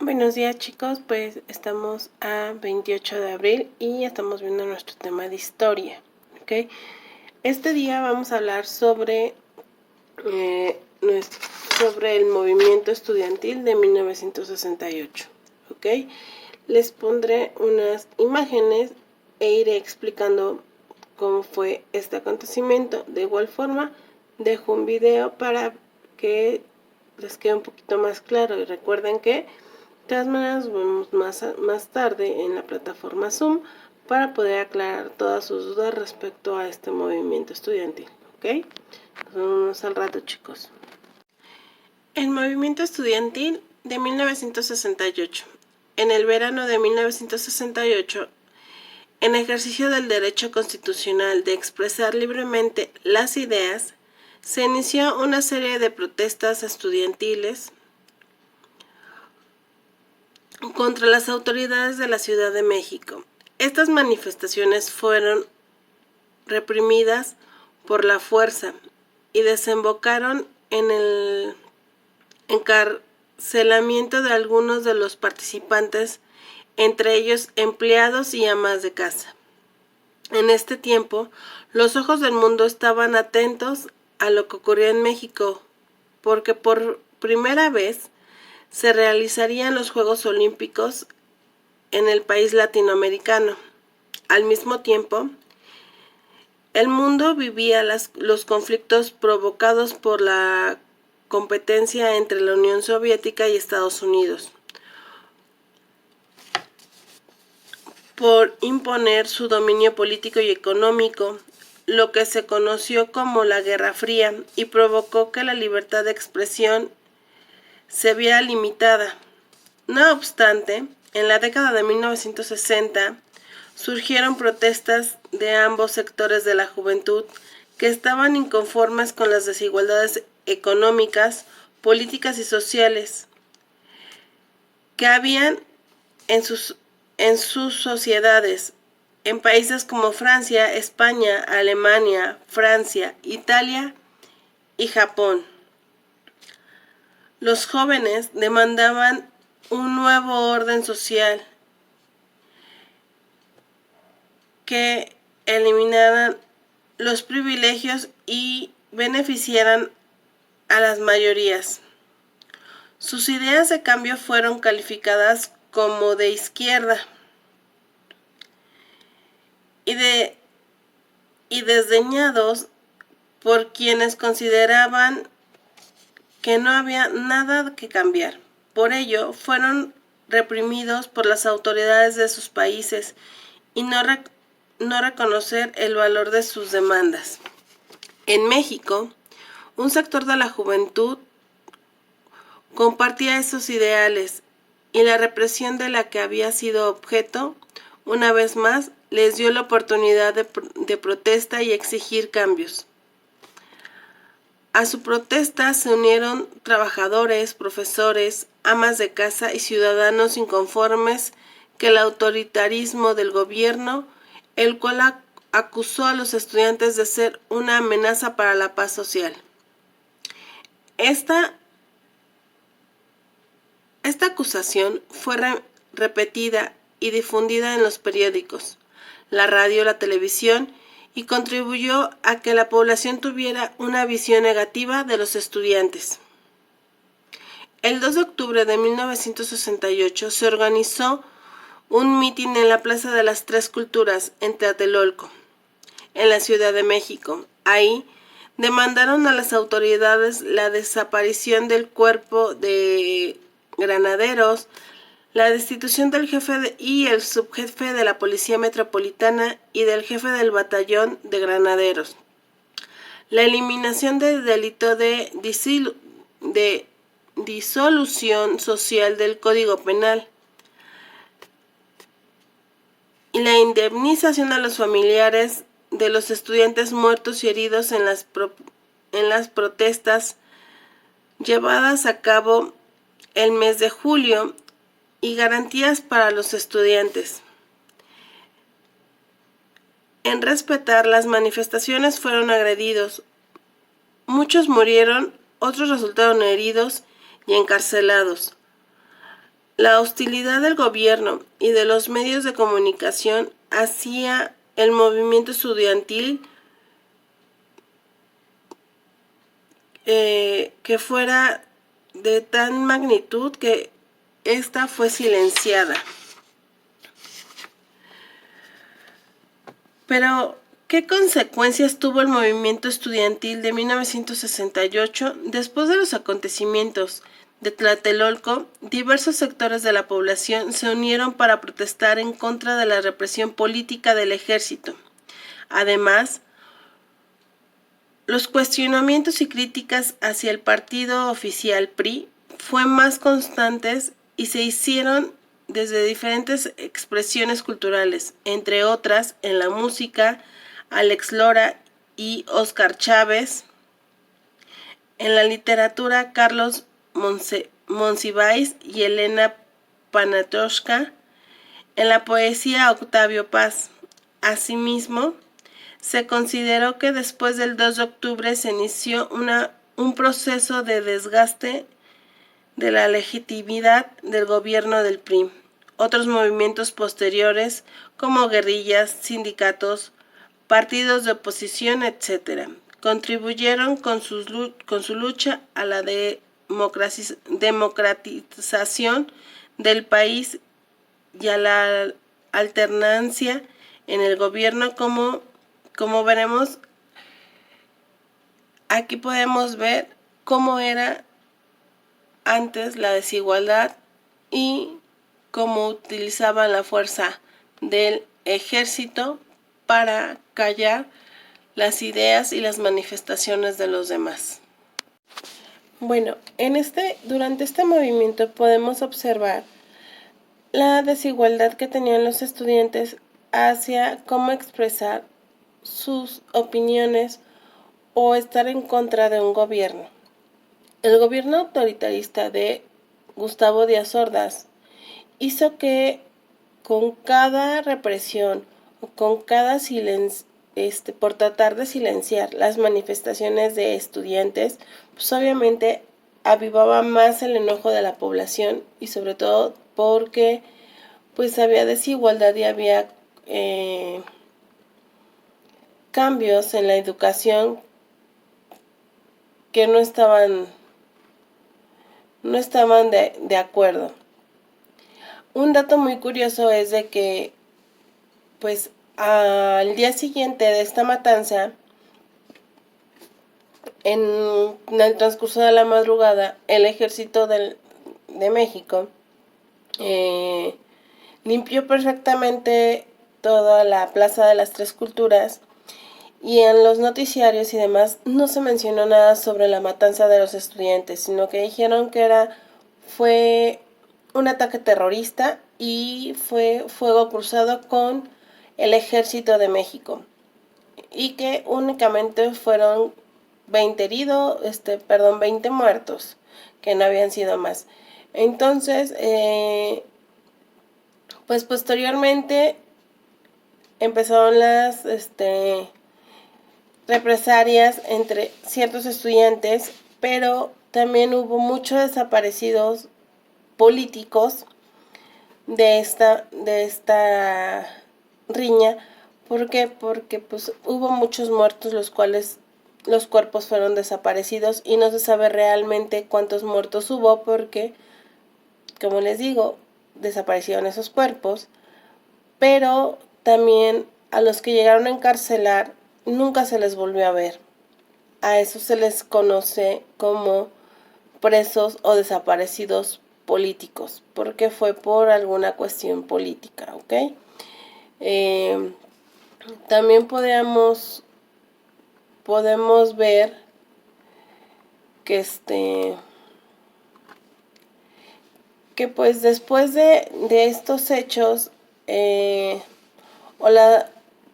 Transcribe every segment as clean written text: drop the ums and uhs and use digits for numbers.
Buenos días, chicos, pues estamos a 28 de abril y estamos viendo nuestro tema de historia, ¿ok? Este día vamos a hablar sobre el movimiento estudiantil de 1968, ¿ok? Les pondré unas imágenes e iré explicando cómo fue este acontecimiento. De igual forma, dejo un video para que les quede un poquito más claro y recuerden que de todas maneras vemos más tarde en la plataforma Zoom para poder aclarar todas sus dudas respecto a este movimiento estudiantil, ¿ok? Nos vemos al rato, chicos. El movimiento estudiantil de 1968. En el verano de 1968, en ejercicio del derecho constitucional de expresar libremente las ideas, se inició una serie de protestas estudiantiles contra las autoridades de la Ciudad de México. Estas manifestaciones fueron reprimidas por la fuerza y desembocaron en el encarcelamiento de algunos de los participantes, entre ellos empleados y amas de casa. En este tiempo, los ojos del mundo estaban atentos a lo que ocurría en México, porque por primera vez se realizarían los Juegos Olímpicos en el país latinoamericano. Al mismo tiempo, el mundo vivía los conflictos provocados por la competencia entre la Unión Soviética y Estados Unidos por imponer su dominio político y económico, lo que se conoció como la Guerra Fría, y provocó que la libertad de expresión se viera limitada. No obstante, en la década de 1960 surgieron protestas de ambos sectores de la juventud que estaban inconformes con las desigualdades económicas, políticas y sociales que habían en sus sociedades. En países como Francia, España, Alemania, Francia, Italia y Japón, los jóvenes demandaban un nuevo orden social que eliminaran los privilegios y beneficiaran a las mayorías. Sus ideas de cambio fueron calificadas como de izquierda y desdeñados por quienes consideraban que no había nada que cambiar. Por ello, fueron reprimidos por las autoridades de sus países y no reconocer el valor de sus demandas. En México, un sector de la juventud compartía esos ideales y la represión de la que había sido objeto, una vez más, les dio la oportunidad de protesta y exigir cambios. A su protesta se unieron trabajadores, profesores, amas de casa y ciudadanos inconformes que el autoritarismo del gobierno, el cual acusó a los estudiantes de ser una amenaza para la paz social. Esta acusación fue repetida y difundida en los periódicos, la radio, la televisión, y contribuyó a que la población tuviera una visión negativa de los estudiantes. El 2 de octubre de 1968 se organizó un mitin en la Plaza de las Tres Culturas en Tlatelolco, en la Ciudad de México. Ahí demandaron a las autoridades la desaparición del cuerpo de granaderos, la destitución del jefe y el subjefe de la Policía Metropolitana y del jefe del batallón de granaderos, la eliminación del delito de disolución social del Código Penal y la indemnización a los familiares de los estudiantes muertos y heridos en las protestas llevadas a cabo el mes de julio, y garantías para los estudiantes. En respetar las manifestaciones fueron agredidos. Muchos murieron, otros resultaron heridos y encarcelados. la hostilidad del gobierno y de los medios de comunicación hacia el movimiento estudiantil que fuera de tan magnitud que esta fue silenciada. Pero, ¿qué consecuencias tuvo el movimiento estudiantil de 1968 después de los acontecimientos de Tlatelolco? Diversos sectores de la población se unieron para protestar en contra de la represión política del ejército. Además, los cuestionamientos y críticas hacia el partido oficial PRI fueron más constantes y se hicieron desde diferentes expresiones culturales, entre otras en la música, Alex Lora y Óscar Chávez, en la literatura Carlos Monsiváis y Elena Poniatowska, en la poesía Octavio Paz. Asimismo, se consideró que después del 2 de octubre se inició un proceso de desgaste de la legitimidad del gobierno del PRI. Otros movimientos posteriores, como guerrillas, sindicatos, partidos de oposición, etc., contribuyeron con su lucha a la democratización del país y a la alternancia en el gobierno. Como veremos, aquí podemos ver cómo era antes la desigualdad y cómo utilizaban la fuerza del ejército para callar las ideas y las manifestaciones de los demás. Bueno, durante este movimiento podemos observar la desigualdad que tenían los estudiantes hacia cómo expresar sus opiniones o estar en contra de un gobierno. El gobierno autoritarista de Gustavo Díaz Ordaz hizo que con cada represión o con cada silencio, por tratar de silenciar las manifestaciones de estudiantes, pues obviamente avivaba más el enojo de la población y sobre todo porque pues había desigualdad y había cambios en la educación que no estaban de acuerdo. Un dato muy curioso es de que pues al día siguiente de esta matanza, en el transcurso de la madrugada, el ejército de México limpió perfectamente toda la Plaza de las Tres Culturas y en los noticiarios y demás no se mencionó nada sobre la matanza de los estudiantes, sino que dijeron que fue un ataque terrorista y fue fuego cruzado con el ejército de México y que únicamente fueron 20 muertos, que no habían sido más. Entonces, pues posteriormente empezaron las represalias entre ciertos estudiantes, pero también hubo muchos desaparecidos políticos de esta riña. ¿Por qué? Porque pues hubo muchos muertos, los cuales los cuerpos fueron desaparecidos y no se sabe realmente cuántos muertos hubo porque, como les digo, desaparecieron esos cuerpos, pero también a los que llegaron a encarcelar nunca se les volvió a ver. A eso se les conoce como presos o desaparecidos políticos, porque fue por alguna cuestión política, ¿ok? También podemos ver que que pues después de estos hechos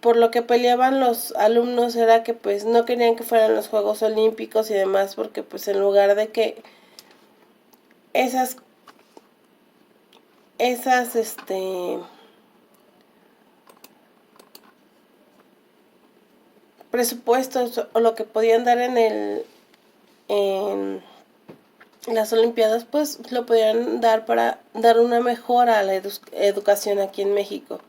por lo que peleaban los alumnos era que pues no querían que fueran los Juegos Olímpicos y demás, porque pues en lugar de que esas presupuestos o lo que podían dar en las Olimpiadas pues lo podían dar para dar una mejora a la educación aquí en México.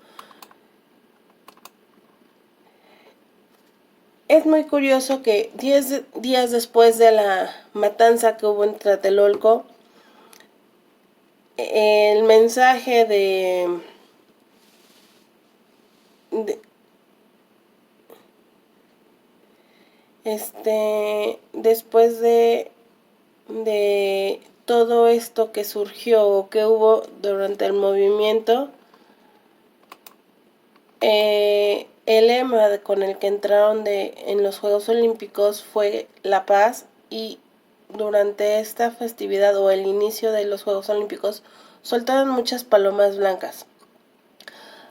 Es muy curioso que 10 días después de la matanza que hubo en Tlatelolco, el mensaje después de todo esto que surgió o que hubo durante el movimiento, el lema con el que entraron en los Juegos Olímpicos fue la paz, y durante esta festividad o el inicio de los Juegos Olímpicos soltaron muchas palomas blancas.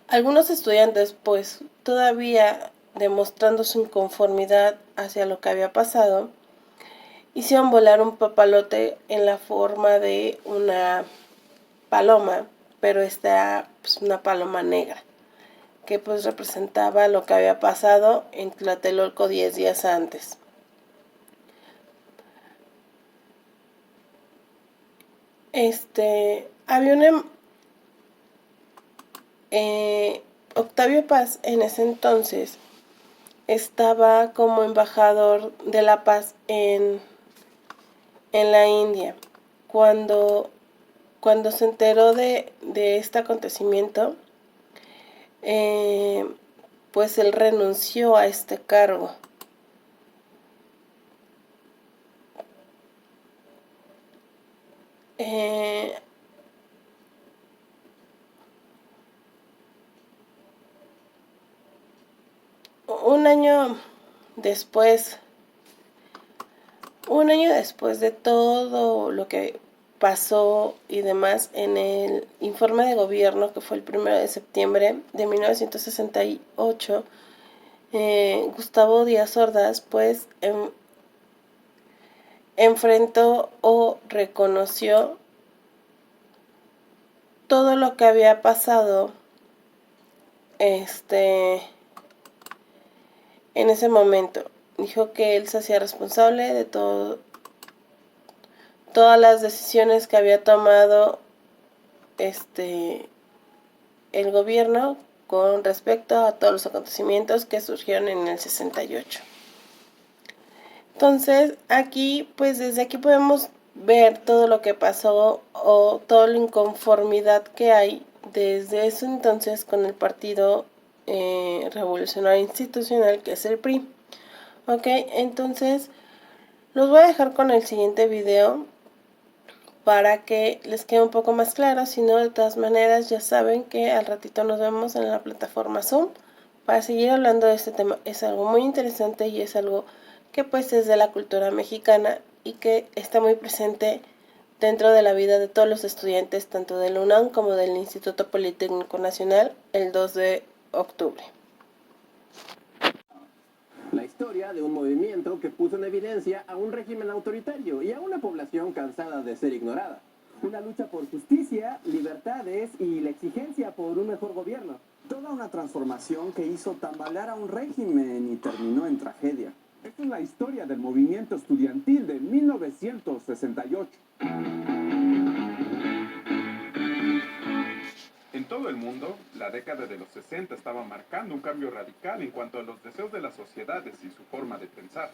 Algunos estudiantes, pues todavía demostrando su inconformidad hacia lo que había pasado, hicieron volar un papalote en la forma de una paloma, pero esta pues una paloma negra, que pues representaba lo que había pasado en Tlatelolco 10 días antes. Había una Octavio Paz en ese entonces estaba como embajador de la paz en la India. Cuando se enteró de este acontecimiento, pues él renunció a este cargo. Un año después de todo lo que pasó y demás, en el informe de gobierno que fue el 1 de septiembre de 1968, Gustavo Díaz Ordaz pues enfrentó o reconoció todo lo que había pasado en ese momento. Dijo que él se hacía responsable de todas las decisiones que había tomado el gobierno con respecto a todos los acontecimientos que surgieron en el 68. Entonces, aquí, pues desde aquí podemos ver todo lo que pasó o toda la inconformidad que hay desde ese entonces con el Partido Revolucionario Institucional, que es el PRI. Ok, entonces los voy a dejar con el siguiente video para que les quede un poco más claro. Si no, de todas maneras ya saben que al ratito nos vemos en la plataforma Zoom para seguir hablando de este tema. Es algo muy interesante y es algo que pues es de la cultura mexicana y que está muy presente dentro de la vida de todos los estudiantes, tanto del UNAM como del Instituto Politécnico Nacional, el 2 de octubre. La historia de un movimiento que puso en evidencia a un régimen autoritario y a una población cansada de ser ignorada. Una lucha por justicia, libertades y la exigencia por un mejor gobierno. Toda una transformación que hizo tambalear a un régimen y terminó en tragedia. Esta es la historia del movimiento estudiantil de 1968. En todo el mundo, la década de los 60 estaba marcando un cambio radical en cuanto a los deseos de las sociedades y su forma de pensar.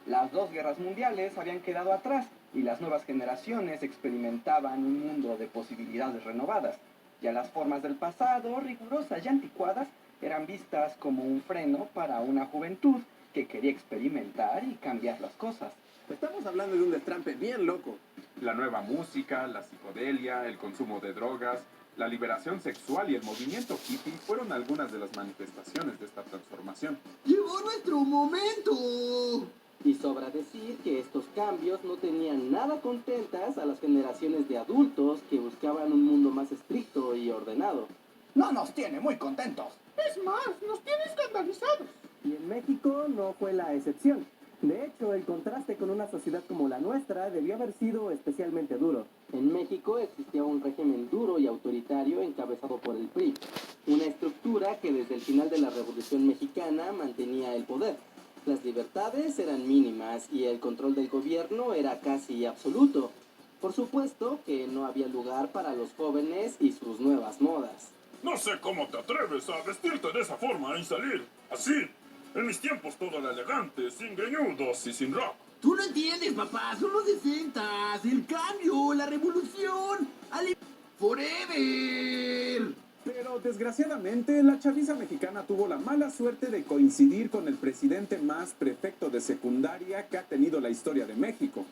Las dos guerras mundiales habían quedado atrás y las nuevas generaciones experimentaban un mundo de posibilidades renovadas. Ya las formas del pasado, rigurosas y anticuadas, eran vistas como un freno para una juventud que quería experimentar y cambiar las cosas. Estamos hablando de un destrampe bien loco. La nueva música, la psicodelia, el consumo de drogas, la liberación sexual y el movimiento hippie fueron algunas de las manifestaciones de esta transformación. ¡Llegó nuestro momento! Y sobra decir que estos cambios no tenían nada contentas a las generaciones de adultos que buscaban un mundo más estricto y ordenado. No nos tiene muy contentos. Es más, nos tiene escandalizados. Y en México no fue la excepción. De hecho, el contraste con una sociedad como la nuestra debió haber sido especialmente duro. En México existía un régimen duro y autoritario encabezado por el PRI, una estructura que desde el final de la Revolución Mexicana mantenía el poder. Las libertades eran mínimas y el control del gobierno era casi absoluto. Por supuesto que no había lugar para los jóvenes y sus nuevas modas. No sé cómo te atreves a vestirte de esa forma y salir así. En mis tiempos todo era elegante, sin greñudos y sin rock. Tú no entiendes, papá. Son los 60, el cambio, la revolución. ¡Forever! Pero desgraciadamente la chaviza mexicana tuvo la mala suerte de coincidir con el presidente más prefecto de secundaria que ha tenido la historia de México,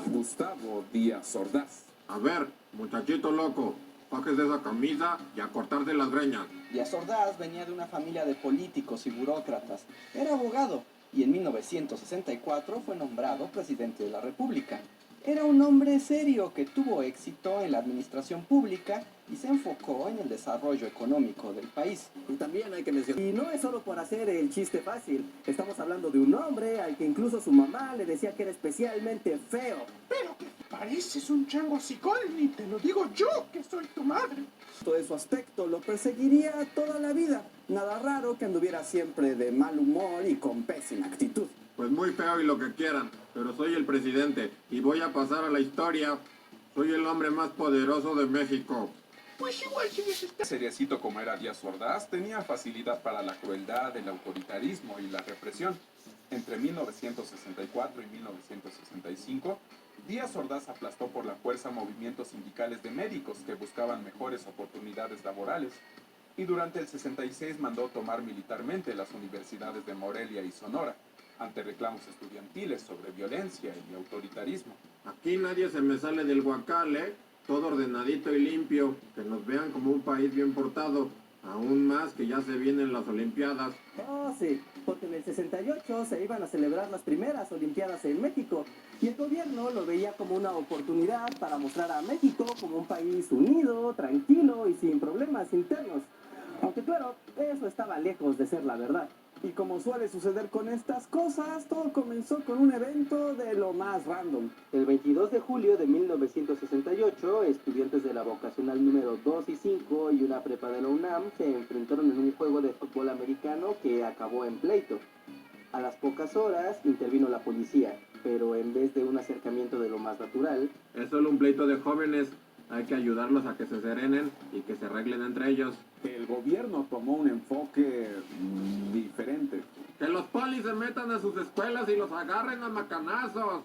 Gustavo Díaz Ordaz. A ver, muchachito loco, bájese esa camisa y a cortarse las greñas. Díaz Ordaz venía de una familia de políticos y burócratas. Era abogado y en 1964 fue nombrado presidente de la República. Era un hombre serio que tuvo éxito en la administración pública y se enfocó en el desarrollo económico del país. Y también hay que mencionar... Y no es solo por hacer el chiste fácil. Estamos hablando de un hombre al que incluso su mamá le decía que era especialmente feo. Pero que pareces un chango hocicón, y te lo digo yo, que soy tu madre. Todo su aspecto lo perseguiría toda la vida. Nada raro que anduviera siempre de mal humor y con pésima actitud. Pues muy feo y lo que quieran, pero soy el presidente y voy a pasar a la historia. Soy el hombre más poderoso de México. Pues igual sigues estando... Seriecito como era Díaz Ordaz, tenía facilidad para la crueldad, el autoritarismo y la represión. Entre 1964 y 1965, Díaz Ordaz aplastó por la fuerza movimientos sindicales de médicos que buscaban mejores oportunidades laborales. Y durante el 66 mandó tomar militarmente las universidades de Morelia y Sonora, ante reclamos estudiantiles sobre violencia y autoritarismo. Aquí nadie se me sale del guacal, ¿eh? Todo ordenadito y limpio, que nos vean como un país bien portado, aún más que ya se vienen las Olimpiadas. Oh, sí, porque en el 68 se iban a celebrar las primeras Olimpiadas en México y el gobierno lo veía como una oportunidad para mostrar a México como un país unido, tranquilo y sin problemas internos. Aunque claro, eso estaba lejos de ser la verdad. Y como suele suceder con estas cosas, todo comenzó con un evento de lo más random. El 22 de julio de 1968, estudiantes de la vocacional número 2 y 5 y una prepa de la UNAM se enfrentaron en un juego de fútbol americano que acabó en pleito. A las pocas horas intervino la policía, pero en vez de un acercamiento de lo más natural... Es solo un pleito de jóvenes, hay que ayudarlos a que se serenen y que se arreglen entre ellos. El gobierno tomó un enfoque diferente. Que los polis se metan a sus escuelas y los agarren a macanazos.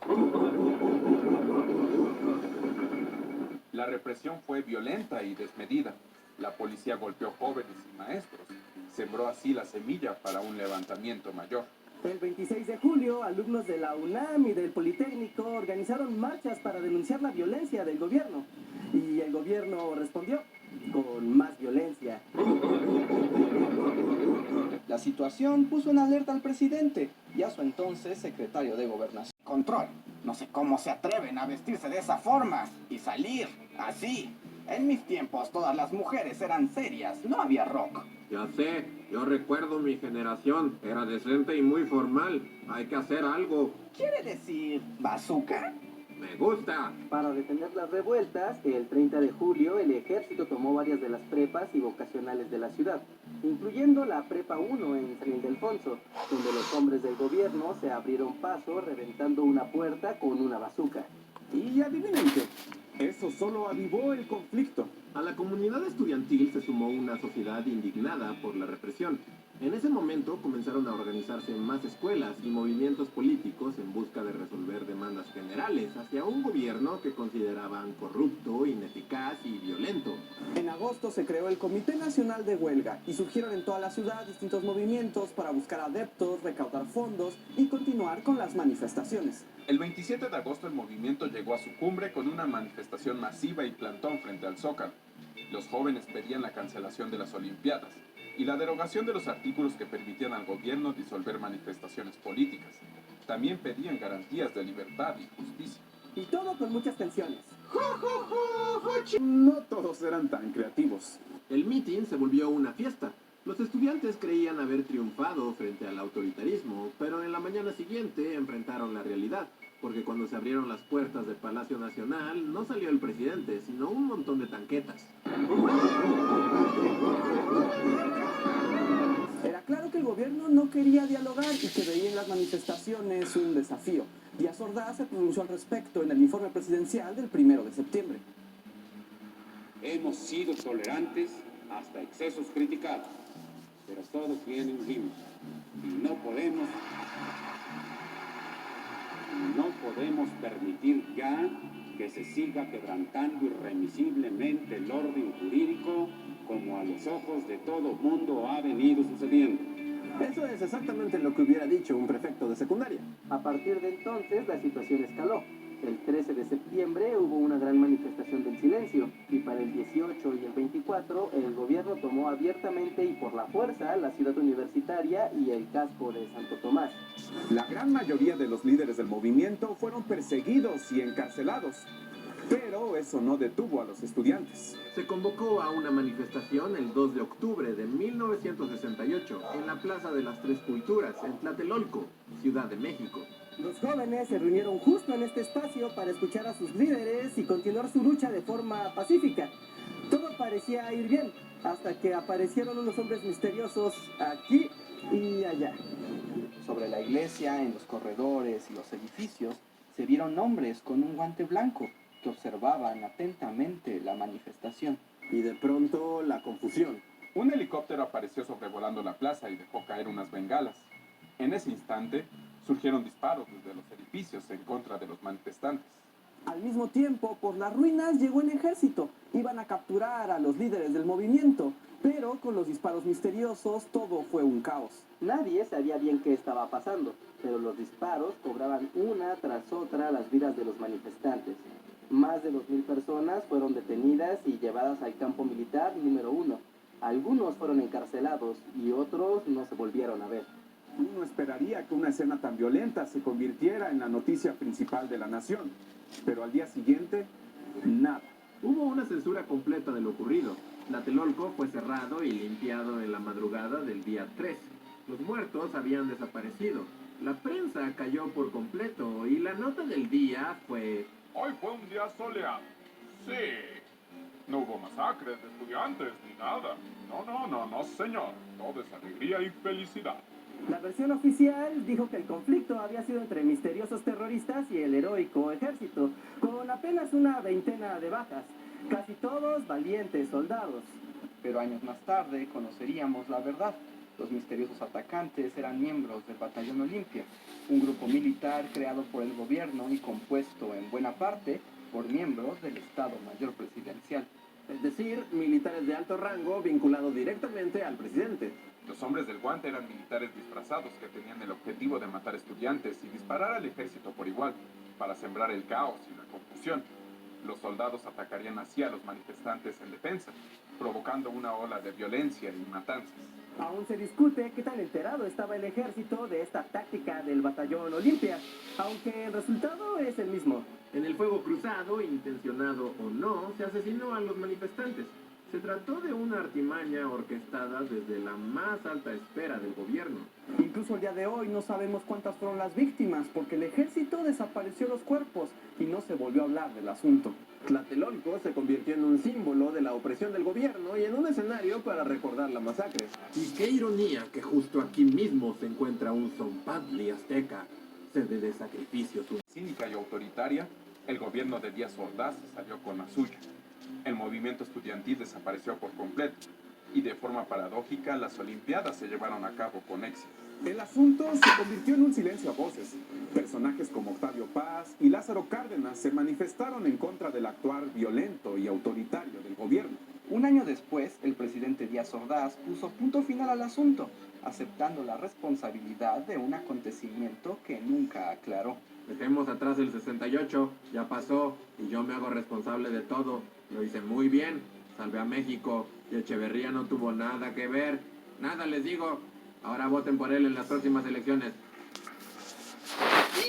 La represión fue violenta y desmedida. La policía golpeó jóvenes y maestros. Sembró así la semilla para un levantamiento mayor. El 26 de julio, alumnos de la UNAM y del Politécnico organizaron marchas para denunciar la violencia del gobierno. Y el gobierno respondió con más violencia. La situación puso en alerta al presidente y a su entonces secretario de Gobernación. Control. No sé cómo se atreven a vestirse de esa forma y salir así. En mis tiempos todas las mujeres eran serias, no había rock. Ya sé, yo recuerdo mi generación, era decente y muy formal. Hay que hacer algo. ¿Quiere decir bazooka? Me gusta. Para detener las revueltas, el 30 de julio el ejército tomó varias de las prepas y vocacionales de la ciudad, incluyendo la Prepa 1 en San Ildefonso, donde los hombres del gobierno se abrieron paso reventando una puerta con una bazuca. Y adivinen qué, eso solo avivó el conflicto. A la comunidad estudiantil se sumó una sociedad indignada por la represión. En ese momento comenzaron a organizarse más escuelas y movimientos políticos en busca de resolver demandas generales hacia un gobierno que consideraban corrupto, ineficaz y violento. En agosto se creó el Comité Nacional de Huelga y surgieron en toda la ciudad distintos movimientos para buscar adeptos, recaudar fondos y continuar con las manifestaciones. El 27 de agosto el movimiento llegó a su cumbre con una manifestación masiva y plantón frente al Zócalo. Los jóvenes pedían la cancelación de las Olimpiadas y la derogación de los artículos que permitían al gobierno disolver manifestaciones políticas. También pedían garantías de libertad y justicia. Y todo con muchas tensiones. No todos eran tan creativos. El mitin se volvió una fiesta. Los estudiantes creían haber triunfado frente al autoritarismo, pero en la mañana siguiente enfrentaron la realidad, porque cuando se abrieron las puertas del Palacio Nacional no salió el presidente, sino un montón de tanquetas. Era claro que el gobierno no quería dialogar y que veía en las manifestaciones un desafío. Díaz Ordaz se pronunció al respecto en el informe presidencial del 1 de septiembre. Hemos sido tolerantes hasta excesos criticados, pero todo tiene un límite y no podemos permitir ya que se siga quebrantando irremisiblemente el orden jurídico como a los ojos de todo mundo ha venido sucediendo. Eso es exactamente lo que hubiera dicho un prefecto de secundaria. A partir de entonces, la situación escaló. El 13 de septiembre hubo una gran manifestación del silencio y para el 18 y el 24 el gobierno tomó abiertamente y por la fuerza la ciudad universitaria y el casco de Santo Tomás. La gran mayoría de los líderes del movimiento fueron perseguidos y encarcelados, pero eso no detuvo a los estudiantes. Se convocó a una manifestación el 2 de octubre de 1968 en la Plaza de las Tres Culturas, en Tlatelolco, Ciudad de México. Los jóvenes se reunieron justo en este espacio para escuchar a sus líderes y continuar su lucha de forma pacífica. Todo parecía ir bien, hasta que aparecieron unos hombres misteriosos aquí y allá. Sobre la iglesia, en los corredores y los edificios, se vieron hombres con un guante blanco que observaban atentamente la manifestación. Y de pronto la confusión. Un helicóptero apareció sobrevolando la plaza y dejó caer unas bengalas. En ese instante, surgieron disparos desde los edificios en contra de los manifestantes. Al mismo tiempo, por las ruinas llegó el ejército. Iban a capturar a los líderes del movimiento, pero con los disparos misteriosos todo fue un caos. Nadie sabía bien qué estaba pasando, pero los disparos cobraban una tras otra las vidas de los manifestantes. Más de 2.000 personas fueron detenidas y llevadas al campo militar número 1. Algunos fueron encarcelados y otros no se volvieron a ver. Uno esperaría que una escena tan violenta se convirtiera en la noticia principal de la nación, pero al día siguiente, nada. Hubo una censura completa de lo ocurrido. Tlatelolco fue cerrado y limpiado en la madrugada del día 3. Los muertos habían desaparecido. La prensa cayó por completo y la nota del día fue: Hoy fue un día soleado. Sí. No hubo masacres de estudiantes ni nada. No, señor. Todo es alegría y felicidad. La versión oficial dijo que el conflicto había sido entre misteriosos terroristas y el heroico ejército, con apenas una veintena de bajas, casi todos valientes soldados. Pero años más tarde conoceríamos la verdad. Los misteriosos atacantes eran miembros del Batallón Olimpia, un grupo militar creado por el gobierno y compuesto en buena parte por miembros del Estado Mayor Presidencial. Es decir, militares de alto rango vinculados directamente al presidente. Los hombres del guante eran militares disfrazados que tenían el objetivo de matar estudiantes y disparar al ejército por igual, para sembrar el caos y la confusión. Los soldados atacarían así a los manifestantes en defensa, provocando una ola de violencia y matanzas. Aún se discute qué tan enterado estaba el ejército de esta táctica del Batallón Olimpia, aunque el resultado es el mismo. En el fuego cruzado, intencionado o no, se asesinó a los manifestantes. Se trató de una artimaña orquestada desde la más alta esfera del gobierno. Incluso el día de hoy no sabemos cuántas fueron las víctimas, porque el ejército desapareció los cuerpos y no se volvió a hablar del asunto. Tlatelolco se convirtió en un símbolo de la opresión del gobierno y en un escenario para recordar la masacre. Y qué ironía que justo aquí mismo se encuentra un Zompantli azteca, sede de sacrificios. Cínica y autoritaria, el gobierno de Díaz Ordaz salió con la suya. El movimiento estudiantil desapareció por completo y de forma paradójica las Olimpiadas se llevaron a cabo con éxito. El asunto se convirtió en un silencio a voces. Personajes como Octavio Paz y Lázaro Cárdenas se manifestaron en contra del actuar violento y autoritario del gobierno. Un año después, el presidente Díaz Ordaz puso punto final al asunto, aceptando la responsabilidad de un acontecimiento que nunca aclaró. Dejemos atrás el 68, ya pasó y yo me hago responsable de todo. Lo hice muy bien, salvé a México y Echeverría no tuvo nada que ver. Nada les digo. Ahora voten por él en las próximas elecciones.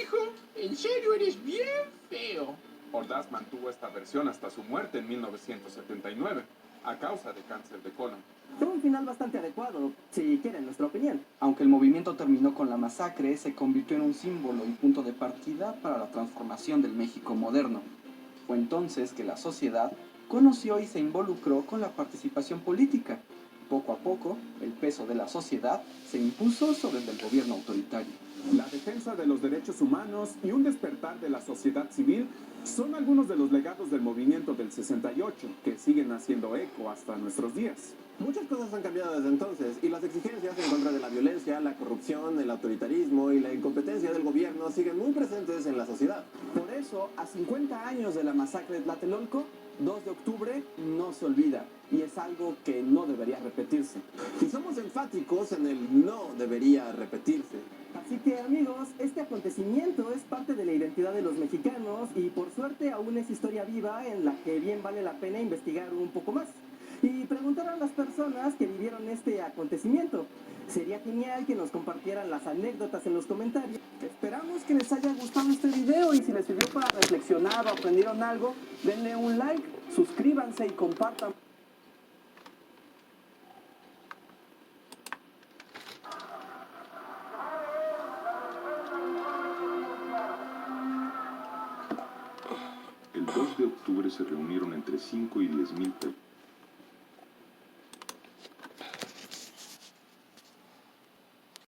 Hijo, en serio eres bien feo. Ordaz mantuvo esta versión hasta su muerte en 1979, a causa de cáncer de colon. Fue un final bastante adecuado, si quieren nuestra opinión. Aunque el movimiento terminó con la masacre, se convirtió en un símbolo y punto de partida para la transformación del México moderno. Fue entonces que la sociedad conoció y se involucró con la participación política. Poco a poco, el peso de la sociedad se impuso sobre el del gobierno autoritario. La defensa de los derechos humanos y un despertar de la sociedad civil son algunos de los legados del movimiento del 68 que siguen haciendo eco hasta nuestros días. Muchas cosas han cambiado desde entonces y las exigencias en contra de la violencia, la corrupción, el autoritarismo y la incompetencia del gobierno siguen muy presentes en la sociedad. Por eso, a 50 años de la masacre de Tlatelolco, 2 de octubre no se olvida y es algo que no debería repetirse. Y somos enfáticos en el no debería repetirse. Así que amigos, este acontecimiento es parte de la identidad de los mexicanos y por suerte aún es historia viva en la que bien vale la pena investigar un poco más y preguntar a las personas que vivieron este acontecimiento. Sería genial que nos compartieran las anécdotas en los comentarios. Esperamos que les haya gustado este video y si les sirvió para reflexionar o aprendieron algo, denle un like, suscríbanse y compartan. El 2 de octubre se reunieron entre 5 y 10,000 personas.